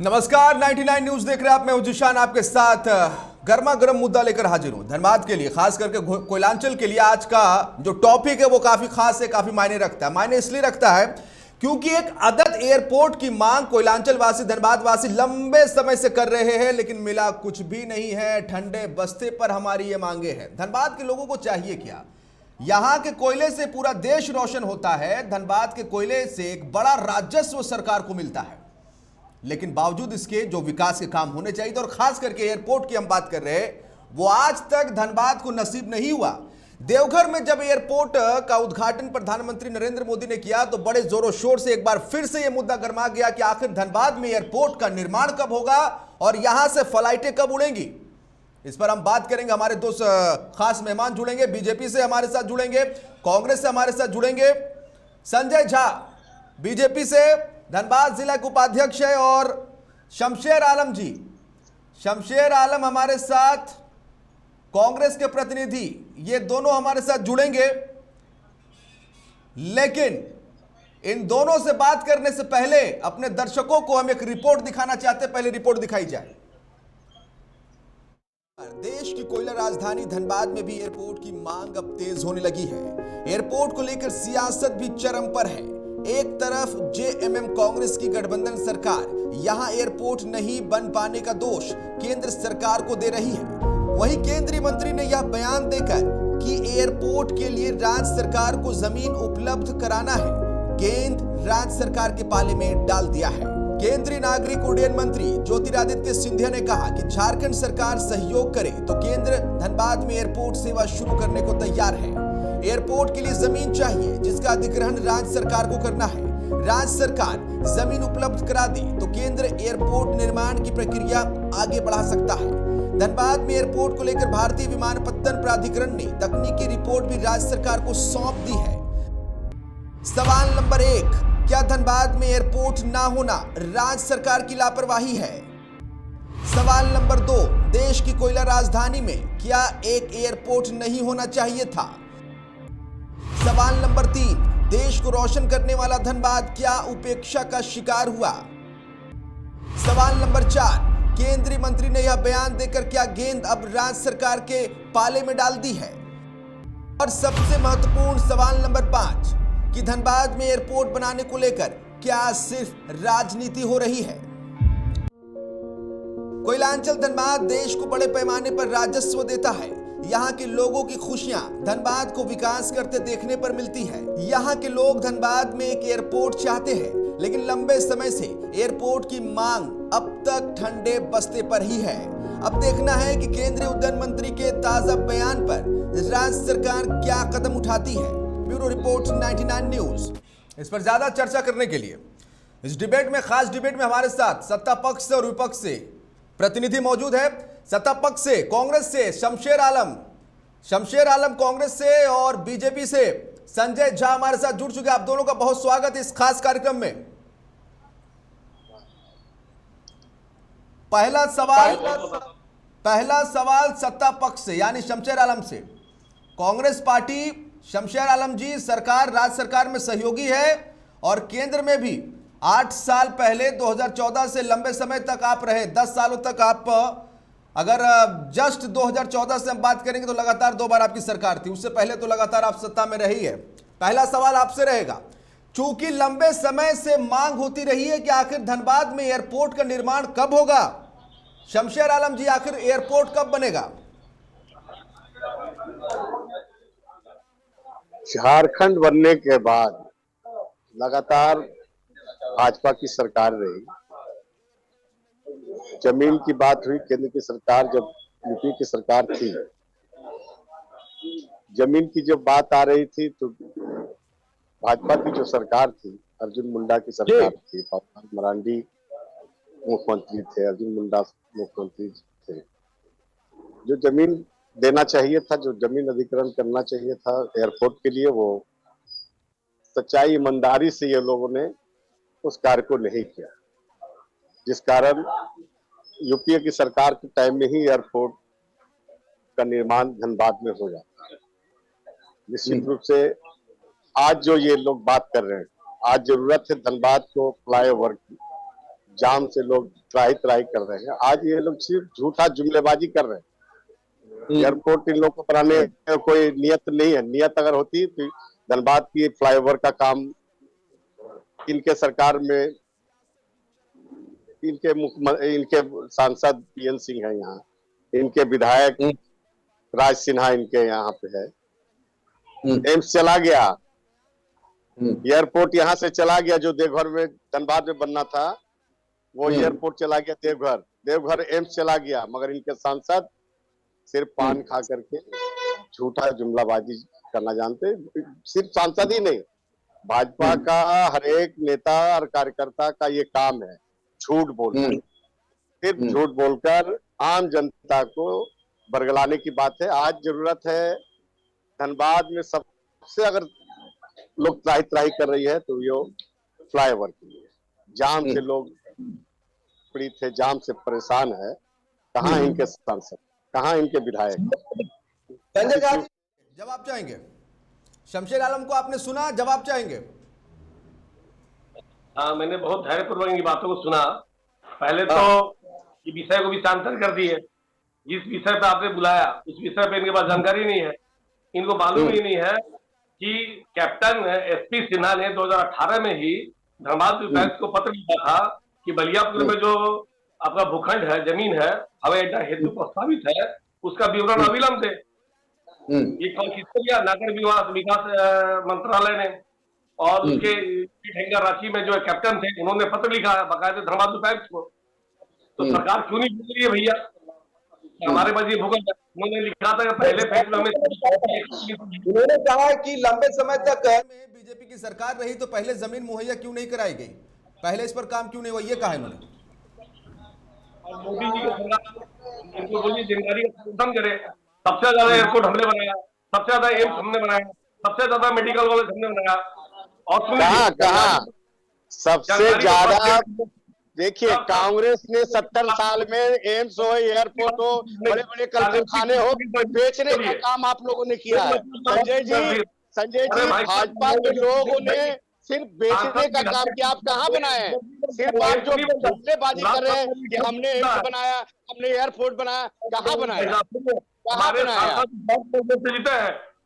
नमस्कार, 99 न्यूज देख रहे हैं आप। मैं हूं जिशान, आपके साथ गर्मा गर्म मुद्दा लेकर हाजिर हूं। धनबाद के लिए, खास करके कोयलांचल के लिए आज का जो टॉपिक है वो काफी खास है, काफी मायने रखता है। मायने इसलिए रखता है क्योंकि एक अदद एयरपोर्ट की मांग कोयलांचल वासी, धनबाद वासी लंबे समय से कर रहे हैं, लेकिन मिला कुछ भी नहीं है। ठंडे बस्ते पर हमारी ये मांगे हैं। धनबाद के लोगों को चाहिए क्या? यहां के कोयले से पूरा देश रोशन होता है। धनबाद के कोयले से एक बड़ा राजस्व सरकार को मिलता है, लेकिन बावजूद इसके जो विकास के काम होने चाहिए थे, और खास करके एयरपोर्ट की हम बात कर रहे हैं, वो आज तक धनबाद को नसीब नहीं हुआ। देवघर में जब एयरपोर्ट का उद्घाटन प्रधानमंत्री नरेंद्र मोदी ने किया तो बड़े जोरों शोर से एक बार फिर से यह मुद्दा गर्मा गया कि आखिर धनबाद में एयरपोर्ट का निर्माण कब होगा और यहां से फ्लाइटें कब उड़ेंगी। इस पर हम बात करेंगे। हमारे दो खास मेहमान जुड़ेंगे, बीजेपी से हमारे साथ जुड़ेंगे, कांग्रेस से हमारे साथ जुड़ेंगे। संजय झा बीजेपी से, धनबाद जिला के उपाध्यक्ष है, और शमशेर आलम जी, शमशेर आलम हमारे साथ कांग्रेस के प्रतिनिधि, ये दोनों हमारे साथ जुड़ेंगे। लेकिन इन दोनों से बात करने से पहले अपने दर्शकों को हम एक रिपोर्ट दिखाना चाहते हैं। पहले रिपोर्ट दिखाई जाए। देश की कोयला राजधानी धनबाद में भी एयरपोर्ट की मांग अब तेज होने लगी है। एयरपोर्ट को लेकर सियासत भी चरम पर है। एक तरफ जेएमएम कांग्रेस की गठबंधन सरकार यहां एयरपोर्ट नहीं बन पाने का दोष केंद्र सरकार को दे रही है। वहीं केंद्रीय मंत्री ने यह बयान देकर कि एयरपोर्ट के लिए राज्य सरकार को जमीन उपलब्ध कराना है, गेंद राज्य सरकार के पाले में डाल दिया है। केंद्रीय नागरिक उड्डयन मंत्री ज्योतिरादित्य सिंधिया ने कहा कि झारखंड सरकार सहयोग करे तो केंद्र धनबाद में एयरपोर्ट सेवा शुरू करने को तैयार है। एयरपोर्ट के लिए जमीन चाहिए, जिसका अधिग्रहण राज्य सरकार को करना है। राज्य सरकार जमीन उपलब्ध करा दे तो केंद्र एयरपोर्ट निर्माण की प्रक्रिया आगे बढ़ा सकता है। धनबाद में एयरपोर्ट को लेकर भारतीय विमानपत्तन प्राधिकरण ने तकनीकी रिपोर्ट भी राज्य सरकार को सौंप दी है। सवाल नंबर 1, क्या धनबाद में एयरपोर्ट ना होना राज्य सरकार की लापरवाही है? सवाल नंबर 2, देश की कोयला राजधानी में क्या एक एयरपोर्ट नहीं होना चाहिए था? सवाल नंबर 3, देश को रोशन करने वाला धनबाद क्या उपेक्षा का शिकार हुआ? सवाल नंबर 4, केंद्रीय मंत्री ने यह बयान देकर क्या गेंद अब राज्य सरकार के पाले में डाल दी है? और सबसे महत्वपूर्ण सवाल नंबर 5, कि धनबाद में एयरपोर्ट बनाने को लेकर क्या सिर्फ राजनीति हो रही है? कोयलांचल धनबाद देश को बड़े पैमाने पर राजस्व देता है। यहाँ के लोगों की खुशियां धनबाद को विकास करते देखने पर मिलती है। यहाँ के लोग धनबाद में एक एयरपोर्ट चाहते हैं, लेकिन लंबे समय से एयरपोर्ट की मांग अब तक ठंडे बस्ते पर ही है। अब देखना है कि केंद्रीय उड्डयन मंत्री के ताजा बयान पर राज्य सरकार क्या कदम उठाती है। Bureau report 99 news. इस पर ज्यादा चर्चा करने के लिए इस डिबेट में, खास डिबेट में हमारे साथ सत्ता पक्ष से और विपक्ष से प्रतिनिधि मौजूद है। सत्ता पक्ष से कांग्रेस से शमशेर आलम कांग्रेस से, और बीजेपी से संजय झा हमारे साथ जुड़ चुके हैं। आप दोनों का बहुत स्वागत है इस खास कार्यक्रम में। पहला सवाल सत्ता पक्ष से यानी शमशेर आलम से। कांग्रेस पार्टी, शमशेर आलम जी, सरकार, राज्य सरकार में सहयोगी है, और केंद्र में भी 8 साल पहले 2014 से लंबे समय तक आप रहे। 10 सालों तक आप, अगर जस्ट 2014 से हम बात करेंगे तो लगातार 2 बार आपकी सरकार थी। उससे पहले तो लगातार आप सत्ता में रही है। पहला सवाल आपसे रहेगा, चूंकि लंबे समय से मांग होती रही है कि आखिर धनबाद में एयरपोर्ट का निर्माण कब होगा। शमशेर आलम जी, आखिर एयरपोर्ट कब बनेगा? झारखंड बनने के बाद लगातार भाजपा की सरकार रही। जमीन की बात हुई, केंद्र की सरकार जब यूपी की सरकार थी, जमीन की जब बात आ रही थी तो भाजपा की जो सरकार थी, अर्जुन मुंडा की सरकार थी, पापा मरांडी मुख्यमंत्री थे, अर्जुन मुंडा मुख्यमंत्री थे। जो जमीन देना चाहिए था, जो जमीन अधिग्रहण करना चाहिए था एयरपोर्ट के लिए, वो सच्चाई ईमानदारी से ये लोगों ने उस कार्य को नहीं किया, जिस कारण यूपीए की सरकार के टाइम में ही एयरपोर्ट का निर्माण धनबाद में हो जाता है। निश्चित रूप से आज जो ये लोग बात कर रहे हैं, आज जरूरत है धनबाद को फ्लाईओवर की, जाम से लोग त्राही त्राही कर रहे हैं। आज ये लोग सिर्फ झूठा जुमलेबाजी कर रहे हैं। एयरपोर्ट इन लोग को बनाने में कोई नियत नहीं है। नियत अगर होती तो धनबाद की फ्लाईओवर का काम इनके सरकार में इनके सांसद पीएन सिंह है, यहाँ इनके विधायक राज सिन्हा इनके यहाँ पे है। एम्स चला गया, एयरपोर्ट यहाँ से चला गया, जो देवघर में धनबाद में बनना था वो एयरपोर्ट चला गया देवघर। देवघर एम्स चला गया, मगर इनके सांसद सिर्फ पान खा करके झूठा जुमलाबाजी करना जानते। सिर्फ सांसद ही नहीं, भाजपा का हर एक नेता और कार्यकर्ता का ये काम है झूठ बोलना। सिर्फ झूठ बोलकर आम जनता को बरगलाने की बात है। आज जरूरत है धनबाद में सबसे अगर लोग त्राही त्राही कर रही है तो ये फ्लाईओवर के लिए। जाम से लोग पीड़ित है, जाम से परेशान है। कहाँ इनके सांसद, कहाँ इनके विधायक? संजय झा, जवाब चाहेंगे? शमशेर आलम को आपने सुना, जवाब चाहेंगे? हाँ, मैंने बहुत धैर्यपूर्वक इनकी बातों को सुना। पहले तो ये विषय को भी शांतर कर दिए। जिस विषय पे आपने बुलाया उस विषय पे इनके पास जानकारी नहीं है। इनको मालूम ही नहीं है कि कैप्टन एसपी सिन्हा ने 2018 में ही धनबाद विभाग को पत्र लिखा था कि बलियापुर में जो आपका भूखंड है, जमीन है, हवाई अड्डा हेतु प्रस्तावित है, उसका विवरण अविलंब दे। ये कल किसको दिया? नागर विकास मंत्रालय ने। और उसके रांची में जो कैप्टन थे उन्होंने पत्र लिखा है बाकायदे धनबाद उपायुक्त को। तो सरकार क्यों नहीं बोल रही है भैया? हमारे पास ये भूखंड है। उन्होंने लिखा था कि पहले फेज में उन्होंने कहा कि लंबे समय तक में बीजेपी की सरकार रही तो पहले जमीन मुहैया क्यों नहीं कराई गई, पहले इस पर काम क्यों नहीं हुआ, ये कहा इन्होंने। मोदी जी की सरकार इनको बोलिए जिम्मेदारी का संशोधन करे। सबसे ज्यादा एयरपोर्ट हमने बनाया, सबसे ज्यादा एम्स हमने बनाया, सबसे ज्यादा मेडिकल कॉलेज हमने बनाया। और कहा सबसे ज्यादा? देखिए, कांग्रेस ने 70 साल में एम्स हो, एयरपोर्ट हो, बड़े बड़े कारखाने हो, बेचने का काम आप लोगों ने किया है। संजय जी, भाजपा के लोगों ने सिर्फ बेचने का काम किया। आप कहाँ बनाए हैं? सिर्फ आप जो जुमलेबाजी कर रहे हैं कि हमने एम्स बनाया, हमने एयरपोर्ट बनाया, कहाँ बनाया? कहाँ बनाया?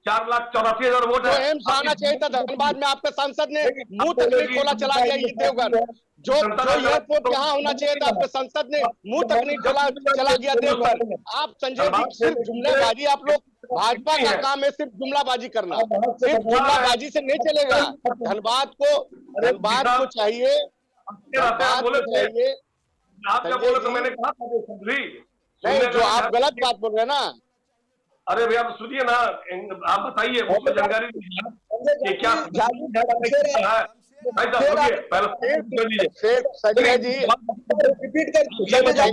4,84,000 वोट है। एम्स आना चाहिए था धनबाद में। आपके सांसद ने मुंह तक नहीं खोला, चला गया ये देवघर। जो एयरपोर्ट यहाँ होना चाहिए था, आपके सांसद ने मुंह तक नहीं खोला, चला गया देवघर। आप संजय जी सिर्फ जुमलेबाजी, आप लोग भाजपा का काम है सिर्फ जुमलाबाजी करना। सिर्फ जुमलाबाजी से नहीं चलेगा। धनबाद को चाहिए, धनबाद को चाहिए। मैंने कहा नहीं, जो आप गलत बात बोल रहे हैं ना। अरे भैया आप सुनिए ना, आप बताइए उसको जानकारी दीजिए क्या है। संजय जी रिपीट संजय झा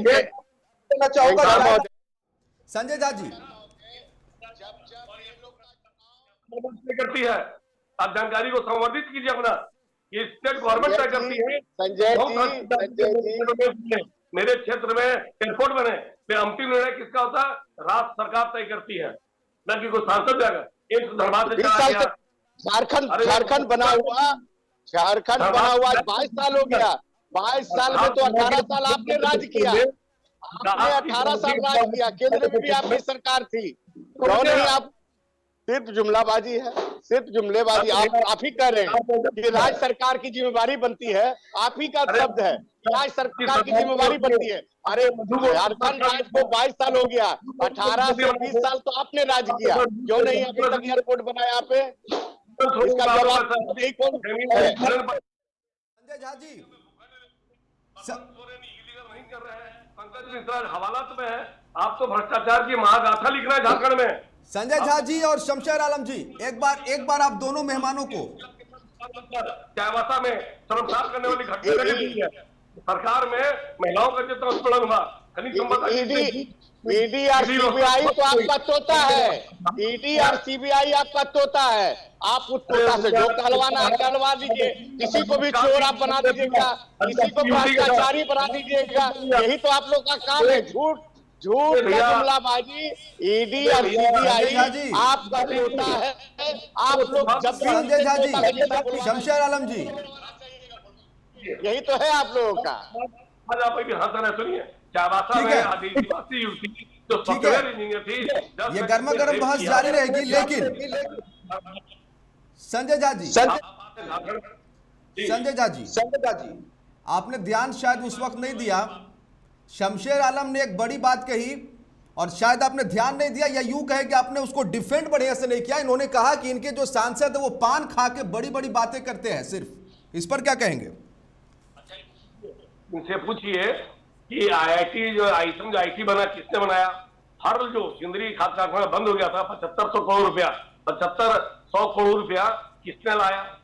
जी करती है। आप जानकारी को संवर्धित कीजिए अपना। ये स्टेट गवर्नमेंट तय करती है। संजय जी, मेरे क्षेत्र में एयरपोर्ट बने, फिर अंतिम निर्णय किसका होता है? राज्य सरकार तय करती है, न कि कोई सांसद जाएगा। एम्स धनबाद से चला गया। झारखंड बना हुआ 22 साल हो गया। 22 साल में तो 18 साल आपने राज किया। आपने 18 साल राज किया, केंद्र में भी आपकी सरकार थी। क्यों नहीं? आप सिर्फ जुमलाबाजी है, सिर्फ जुमलेबाजी। आप ही कह रहे हैं कि राज्य सरकार की जिम्मेवारी बनती है। आप ही का शब्द है राज्य सरकार की जिम्मेवारी बनती है। अरे झारखंड राज्य को 22 साल हो गया, 18 से 20 साल तो आपने राज किया। क्यों नहीं अभी तक एयरपोर्ट बना यहाँ पे? इसका जवाब नहीं कौन है? संजय झा जी नहीं कर रहे हैं। पंकज मिश्रा हवालात में है। आप तो भ्रष्टाचार की महागाथा लिख रहे हैं झारखंड में। संजय झा जी और शमशेर आलम जी, एक बार आप दोनों मेहमानों को चाईबासा में शर्मसार करने वाली घटना घटी है। सरकार में महिलाओं का जितना उत्पीड़न हुआ, खनिज संपदा ईडी और सीबीआई तो आपका तोता है। ईडी और सीबीआई आपका तोता है। आप उस तोता से जो कहलवाना कहलवा दीजिए। किसी को भी चोर आप बना दीजिएगा, किसी को भ्रष्टाचारी बना दीजिएगा। यही तो आप लोग का काम है, झूठ जुमलाबाजी। ईडी और सीबीआई आपका तोता है। आप लोग जब संजय झा जी, शमशेर आलम जी, यही तो है आप लोगों का। आज आप भी हंस रहे, सुनिए। चाबासा ठीक में है। आदिवासी युवती जो ठीक है। सॉफ्टवेयर इंजीनियर थी, ये गर्मा गर्म बहस जारी रहेगी, लेकिन संजय झा जी, संजय झा जी, आपने ध्यान शायद उस वक्त नहीं दिया। शमशेर आलम ने एक बड़ी बात कही और शायद आपने ध्यान नहीं दिया, या यूं कहे कि आपने उसको डिफेंड बढ़िया से नहीं किया। इन्होंने कहा कि इनके जो सांसद है वो पान खा के बड़ी बड़ी बातें करते हैं सिर्फ। इस पर क्या कहेंगे? इनसे पूछिए कि आईआईटी जो आईटी बना, किसने बनाया? हर जो सिंदरी खाद कारखाना बंद हो गया था, 7500 करोड़ रुपया, 7500 करोड़ रुपया किसने लाया?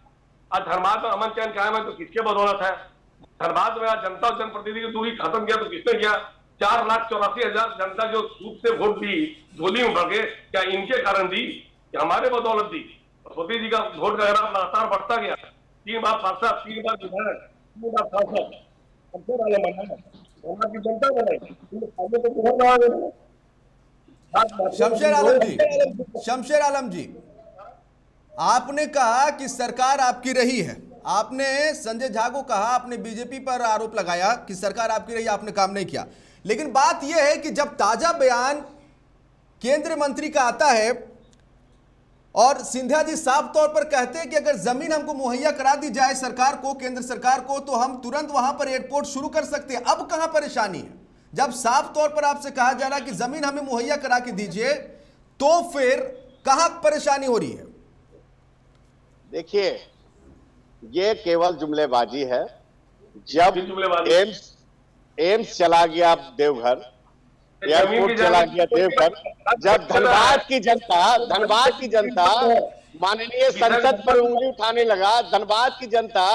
आज धनबाद में अमन चैन कायम है तो किसके बदौलत है? धनबाद में आज जनता और जनप्रतिनिधि की दूरी खत्म किया तो किसने किया? 4,84,000 जनता जो सूद से वोट दी, झोली में भर के, क्या इनके कारण दी या हमारे बदौलत दी? मोदी जी का वोट का ग्राफ लगातार बढ़ता गया, 3 बार सांसद, 3 बार विधायक, 3 बार सांसद, की जनता बनाई। शमशेर आलम जी, आपने कहा कि सरकार आपकी रही है। आपने संजय झा को कहा, आपने बीजेपी पर आरोप लगाया कि सरकार आपकी रही, आपने काम नहीं किया। लेकिन बात यह है कि जब ताजा बयान केंद्रीय मंत्री का आता है और सिंधिया जी साफ तौर पर कहते हैं कि अगर जमीन हमको मुहैया करा दी जाए सरकार को, केंद्र सरकार को, तो हम तुरंत वहां पर एयरपोर्ट शुरू कर सकते हैं। अब कहां परेशानी है? जब साफ तौर पर आपसे कहा जा रहा है कि जमीन हमें मुहैया करा के दीजिए, तो फिर कहां परेशानी हो रही है? देखिए, ये केवल जुमलेबाजी है। जब एम्स चला गया देवघर, एयरपोर्ट चला गया देवघर, जब धनबाद की जनता माननीय संसद पर उंगली उठाने लगा, धनबाद की जनता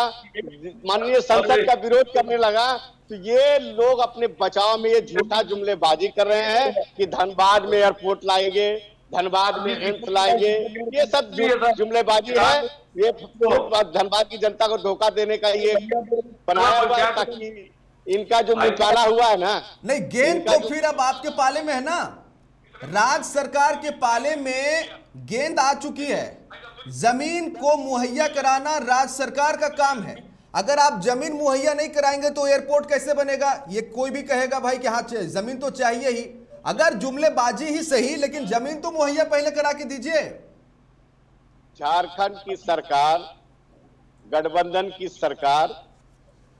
माननीय संसद का विरोध करने लगा, तो ये लोग अपने बचाव में ये झूठा जुमलेबाजी कर रहे हैं कि धनबाद में एयरपोर्ट लाएंगे, धनबाद में एम्स लाएंगे। ये सब जुमलेबाजी है। ये धनबाद की जनता को धोखा देने का ये बनाया हुआ है, ताकि इनका जो निकाला हुआ है ना, नहीं, गेंद तो फिर अब आपके पाले में है ना। राज्य सरकार के पाले में गेंद आ चुकी है। जमीन को मुहैया कराना राज्य सरकार का काम है। अगर आप जमीन मुहैया नहीं कराएंगे तो एयरपोर्ट कैसे बनेगा? ये कोई भी कहेगा भाई कि हाँ जमीन तो चाहिए ही। अगर जुमलेबाजी ही सही, लेकिन जमीन तो मुहैया पहले करा के दीजिए। झारखंड की सरकार, गठबंधन की सरकार,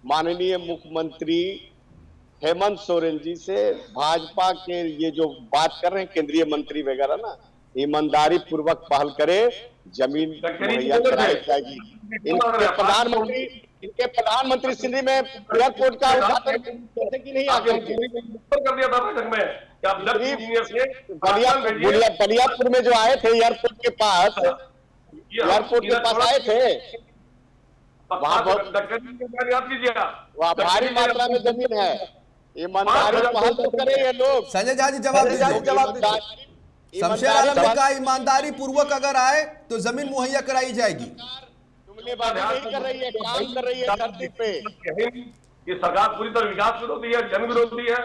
माननीय मुख्यमंत्री हेमंत सोरेन जी से भाजपा के ये जो बात कर रहे हैं केंद्रीय मंत्री वगैरह ना, ईमानदारी पूर्वक पहल करे, जमीन मुहैया कराई जाएगी। इनके प्रधानमंत्री सिंधी में एयरपोर्ट का उद्घाटन करने की नहीं आगे कर दिया था बैठक में। बलियापुर में जो आए थे एयरपोर्ट के पास आए थे, वहाँ भारी मात्रा में जमीन है। ईमानदारी पहल तो करे ये लोग। संजय झा जी जवाब दीजिए। शमशेर आलम ने कहा ईमानदारी पूर्वक अगर आए तो जमीन मुहैया कराई जाएगी। नहीं कर रही है, काम कर रही है धरती पे। ये सरकार पूरी तरह विकास विरोधी है, जन विरोधी है,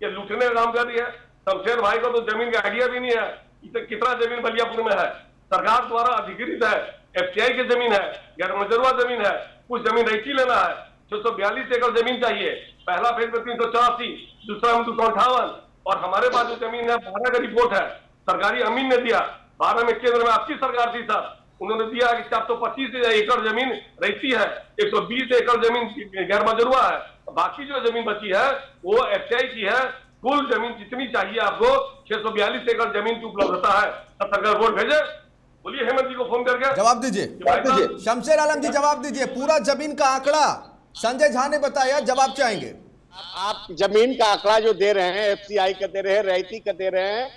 ये लूटने का काम कर रही है। शमशेर भाई को तो जमीन का आइडिया भी नहीं है। कितना जमीन बलियापुर में है, सरकार द्वारा अधिकृत है, एफसीआई की जमीन है, गैर मंजूरवा जमीन है, कुछ जमीन रैती लेना है। 642 एकड़ जमीन चाहिए, पहला फेज में 384, दूसरा में 258, और हमारे पास जो जमीन है 12 का रिपोर्ट है, सरकारी अमीन ने दिया। 12 में केंद्र में आपकी सरकार थी सर, उन्होंने दिया कि 425 एकड़ जमीन रहती है, 120 एकड़ जमीन गैर मंजूरवा है, बाकी जो जमीन बची है वो एफसीआई की है। कुल जमीन जितनी चाहिए आपको 642 एकड़ जमीन की उपलब्धता है। सरकार वोट भेजे, बोलिए हेमंत जी को फोन करके जवाब दीजिए। शमशेर आलम जी जवाब दीजिए। पूरा जमीन का आंकड़ा संजय झा ने बताया, जवाब चाहेंगे। आप जमीन का आंकड़ा जो दे रहे हैं, एफसीआई का दे रहे हैं, रैयती का दे रहे हैं,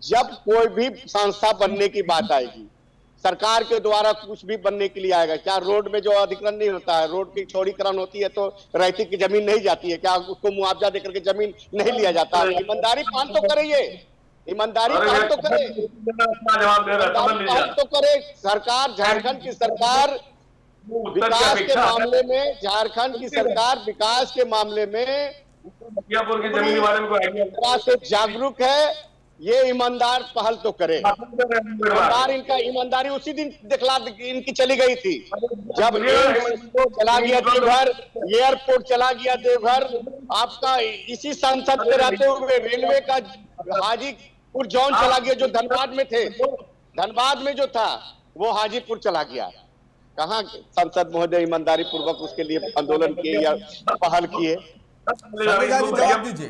जब कोई भी संस्था बनने की बात आएगी, सरकार के द्वारा कुछ भी बनने के लिए आएगा, क्या रोड में जो अधिग्रहण नहीं होता है, रोड की चौड़ीकरण होती है तो रैयती की जमीन नहीं जाती है क्या? उसको मुआवजा देकर के जमीन नहीं लिया जाता? ईमानदारी पालन तो करे, ये ईमानदारी पालन तो करे, तो करे सरकार। झारखंड की सरकार विकास के मामले में, झारखंड की सरकार विकास के मामले में से जागरूक है। ये ईमानदार पहल तो करे। ईमानदार, इनका ईमानदारी उसी दिन दिखला इनकी चली गई थी जब चला गया देवघर, एयरपोर्ट चला गया देवघर। आपका इसी संसद में रहते हुए रेलवे का हाजीपुर जोन चला गया, जो धनबाद में थे, धनबाद में जो था वो हाजीपुर चला गया। कहाँ सांसद महोदय ईमानदारी पूर्वक उसके लिए आंदोलन किए या पहल किए? संजय झा जी जवाब दीजिए।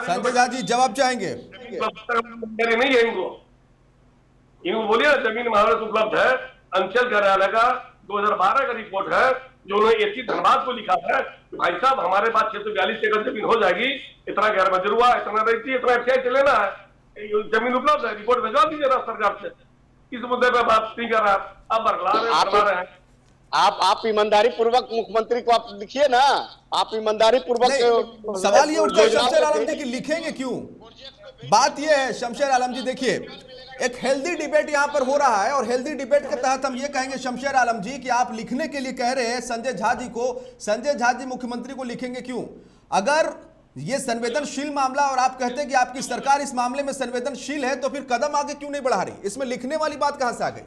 संजय झा जी जवाब चाहेंगे? नहीं है इनको बोलिए जमीन महाराज उपलब्ध है। अंचल कार्यालय का 2012 का रिपोर्ट है जो उन्होंने एसी धनबाद को लिखा है कि भाई साहब हमारे पास 642 एकड़ जमीन हो जाएगी, इतना गैर मंजूर हुआ, इतना रही, इतना FCI लेना है, जमीन उपलब्ध है, रिपोर्ट भिजवा दीजिए राज्य सरकार से। इस मुद्दे पर बात नहीं कर रहा, आप बरकरार रहे हैं। आप ईमानदारी पूर्वक मुख्यमंत्री को आप लिखिए ना, आप ईमानदारी पूर्वक। सवाल ये उठता है शमशेर आलम जी कि लिखेंगे क्यों? बात ये है शमशेर आलम जी, देखिए एक हेल्दी डिबेट यहां पर हो रहा है और हेल्दी डिबेट के तहत हम ये कहेंगे शमशेर आलम जी कि आप लिखने के लिए कह रहे हैं संजय झा जी को। संजय झा जी मुख्यमंत्री को लिखेंगे क्यों? अगर ये संवेदनशील मामला और आप कहते हैं कि आपकी सरकार इस मामले में संवेदनशील है तो फिर कदम आगे क्यों नहीं बढ़ा रही? इसमें लिखने वाली बात कहां से आ गई?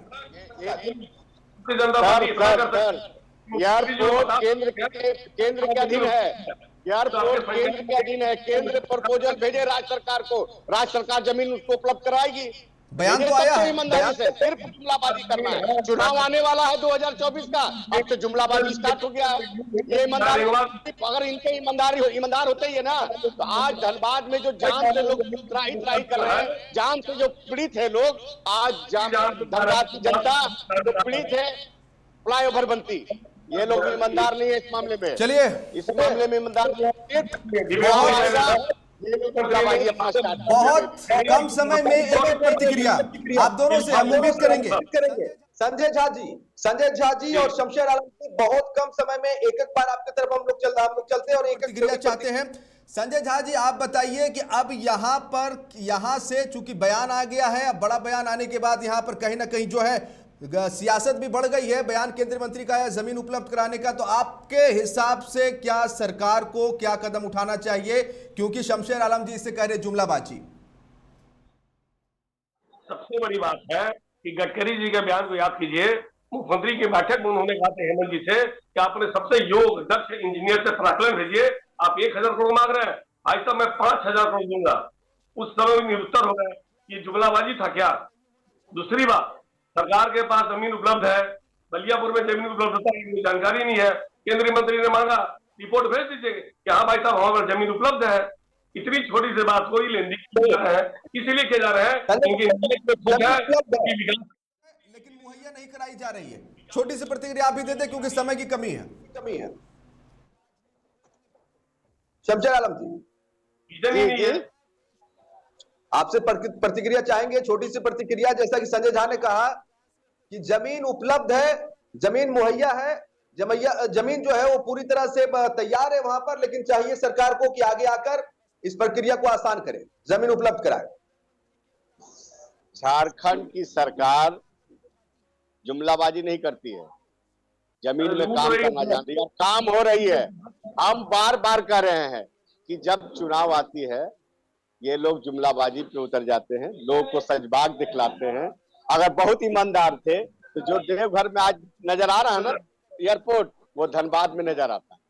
एयरपोर्ट केंद्र के अधीन है, एयरपोर्ट केंद्र के अधीन है। केंद्र प्रपोजल भेजे राज्य सरकार को, राज्य सरकार जमीन उसको उपलब्ध कराएगी। बयान तो आया है, ईमानदारी से सिर्फ जुमलाबाजी करना है। चुनाव आने वाला है 2024 का, अब तो जुमलाबाजी स्टार्ट हो गया है। ये ईमानदारी, अगर इनके ईमानदार होते ही है ना तो आज धनबाद में जो जाम से लोग त्राही कर रहे हैं, जाम से जो पीड़ित है लोग, आज धनबाद की जनता जो पीड़ित है फ्लाईओवर बनती। ये लोग ईमानदार नहीं है इस मामले में। चलिए इस मामले में ईमानदार बहुत कम समय में एक प्रतिक्रिया आप दोनों से हम उम्मीद करेंगे। संजय झा जी और शमशेर आलम जी, बहुत कम समय में एक बार आपकी तरफ हम लोग चलते हैं और एक प्रतिक्रिया चाहते हैं। संजय झा जी आप बताइए कि अब यहां से चूंकि बयान आ गया है, अब बड़ा बयान आने के बाद यहां पर कहीं ना कहीं जो है सियासत भी बढ़ गई है। बयान केंद्रीय मंत्री का है जमीन उपलब्ध कराने का, तो आपके हिसाब से क्या सरकार को क्या कदम उठाना चाहिए? क्योंकि शमशेर आलम जी इससे कह रहे जुमलाबाजी। सबसे बड़ी बात है कि गडकरी जी के बयान को याद कीजिए। मुख्यमंत्री की बैठक में उन्होंने कहा था हेमंत जी से कि आपने सबसे योग्य दक्ष इंजीनियर से प्राकलन भेजिए। आप 1000 करोड़ मांग रहे हैं, भाई साहब मैं 5000 करोड़ दूंगा। उस समय निरुत्तर हो गए, ये जुमलाबाजी था क्या? दूसरी बात, सरकार के पास जमीन उपलब्ध है, बलियापुर में जमीन उपलब्धता की जानकारी नहीं है। केंद्रीय मंत्री ने मांगा, रिपोर्ट भेज दीजिए कि हाँ भाई साहब वहां पर जमीन उपलब्ध है। इतनी छोटी सी बात को ही लेंदी किया जा रहा है, इसीलिए किया जा रहा है लेकिन मुहैया नहीं कराई जा रही है। छोटी सी प्रतिक्रिया आप भी दे दें क्योंकि समय की कमी है। शमशेर आलम जी आपसे प्रतिक्रिया चाहेंगे, छोटी सी प्रतिक्रिया। जैसा कि संजय झा ने कहा कि जमीन उपलब्ध है, जमीन मुहैया है, जमीन जो है वो पूरी तरह से तैयार है वहां पर, लेकिन चाहिए सरकार को कि आगे आकर इस प्रक्रिया को आसान करे, जमीन उपलब्ध कराए। झारखंड की सरकार जुमलाबाजी नहीं करती है, जमीन में काम करना जानती है, काम हो रही है। हम बार बार कह रहे हैं कि जब चुनाव आती है ये लोग जुमलाबाजी पे उतर जाते हैं, लोगों को सजबाग दिखलाते हैं। अगर बहुत ईमानदार थे तो जो देवघर में आज नजर आ रहा है ना एयरपोर्ट, वो धनबाद में नजर आता है।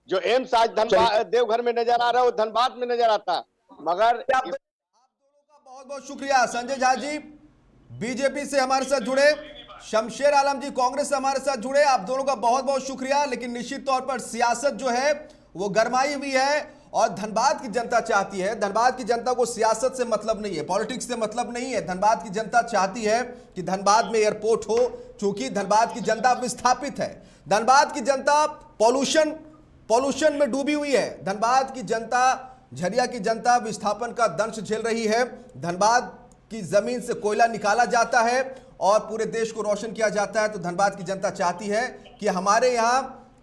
जो एम्स आज देवघर में नजर आ रहा है वो धनबाद में नजर आता है। मगर आप दोनों का बहुत बहुत शुक्रिया। संजय झा जी बीजेपी से हमारे साथ जुड़े, शमशेर आलम जी कांग्रेस से हमारे साथ जुड़े, आप दोनों का बहुत बहुत शुक्रिया। लेकिन निश्चित तौर पर सियासत जो है वो गरमाई हुई है और धनबाद की जनता चाहती है, धनबाद की जनता को सियासत से मतलब नहीं है, पॉलिटिक्स से मतलब नहीं है। धनबाद की जनता चाहती है कि धनबाद में एयरपोर्ट हो, क्योंकि धनबाद की जनता विस्थापित है, धनबाद की जनता पॉल्यूशन में डूबी हुई है, धनबाद की जनता, झरिया की जनता विस्थापन का दंश झेल रही है। धनबाद की जमीन से कोयला निकाला जाता है और पूरे देश को रोशन किया जाता है। तो धनबाद की जनता चाहती है कि हमारे यहाँ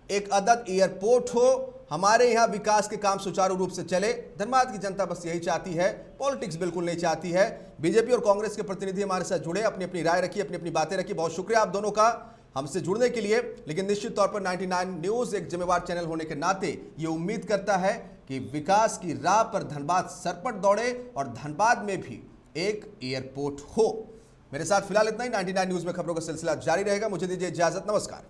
एक अदद एयरपोर्ट हो, हमारे यहाँ विकास के काम सुचारू रूप से चले। धनबाद की जनता बस यही चाहती है, पॉलिटिक्स बिल्कुल नहीं चाहती है। बीजेपी और कांग्रेस के प्रतिनिधि हमारे साथ जुड़े, अपनी अपनी राय रखी, अपनी अपनी बातें रखी। बहुत शुक्रिया आप दोनों का हमसे जुड़ने के लिए। लेकिन निश्चित तौर पर 99 न्यूज एक जिम्मेवार चैनल होने के नाते ये उम्मीद करता है कि विकास की राह पर धनबाद सरपट दौड़े और धनबाद में भी एक एयरपोर्ट हो। मेरे साथ फिलहाल इतना ही। 99 न्यूज में खबरों का सिलसिला जारी रहेगा। मुझे दीजिए इजाजत। नमस्कार।